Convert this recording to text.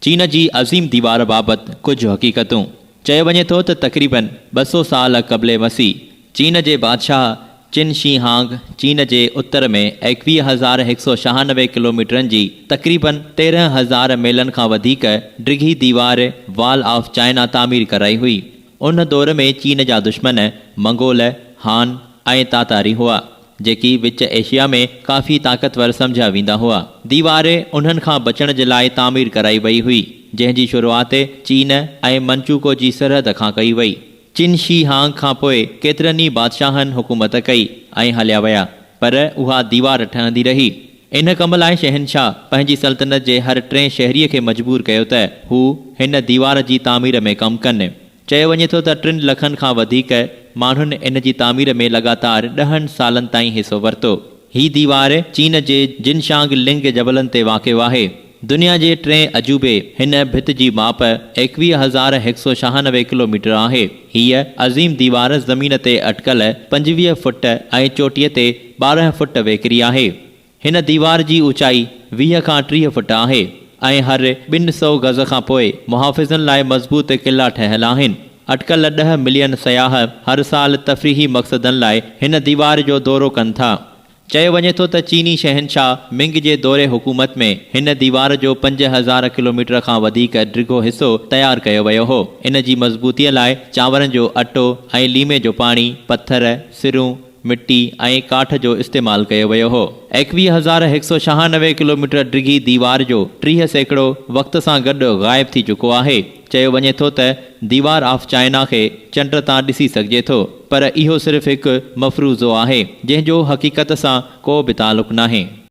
चीन जी अज़ीम दीवार बाबति कुझु हक़ीक़तूं। चयो वञे थो त तक़रीबन 200 साल क़ब्ले मसीह चीन जे बादशाह चिन शी हांग चीन जे उत्तर में 21,196 किलोमीटरनि जी तक़रीबन 13,000 मेलनि खां वधीक डिघी दीवार वॉल ऑफ चाइना तामीर कराई हुई। उन दौर में चीन जा दुश्मन मंगोल, हान ऐं तातारी हुआ, जेकी विच एशिया में काफ़ी ताक़तवर सम्झा वेंदा हुआ। दीवार उन्हनि खां बचण जे लाइ तामीर कराई वई हुई, जंहिंजी शुरूआति चीन ऐं मंचूको जी सरहद खां कई वई। चिन शी हांग खां पोइ केतिरनि ई बादशाहनि हुकूमत कई ऐं हलिया विया, पर उहा दीवार ठहंदी रही। इन कम लाइ शहनशाह पंहिंजी सल्तनत जे हर 3 शहरीअ खे मजबूर कयो त हू हिन दीवार जी तामीर में कमु कनि। चयो वञे थो त 3 लखनि खां वधीक माण्हुनि इन जी तामीर में लगातार 10 सालनि ताईं हिसो वरितो। ही दीवार चीन जे जिनशांग लिंग जबलनि ते वाक़िअ आहे। दुनिया जे 3 अजूबे हिन भित जी माप 21,196 किलोमीटर आहे। हीअ अज़ीम दीवार ज़मीन ते अटकल 25 फुट ऐं चोटीअ ते 12 फुट वेकिरी आहे। हिन दीवार जी ऊचाई 20 खां 30 फुट आहे ऐं हर 200 गज़ खां पोइ मुहाफ़िज़नि लाइ मज़बूत क़िला ठहियल आहिनि। अटकल 10 मिलियन सयाह हर साल तफ़रीही मक़सदनि लाइ हिन दीवार जो दौरो कनि था। चयो वञे थो त चीनी शहनशाह मिंग जे दौरे हुकूमत में हिन दीवार जो 5,000 किलोमीटर खां वधीक डिघो हिसो तयारु कयो वियो हो। इन जी मज़बूतीअ लाइ चांवरनि जो अटो ऐं लीमे जो पाणी, पत्थर, सिरूं, मिट्टी ऐं काठ जो इस्तेमालु कयो वियो हो। 21,196 किलोमीटर डिघी दीवार जो 30% वक़्त सां गॾु ग़ाइब थी चुको आहे। चयो वञे थो त दीवार ऑफ चाइना खे चंड तां ॾिसी सघिजे थो, पर इहो सिर्फ़ु हिकु मफ़रूज़ो आहे, जंहिंजो हक़ीक़त सां को बि तालुक़ु नाहे।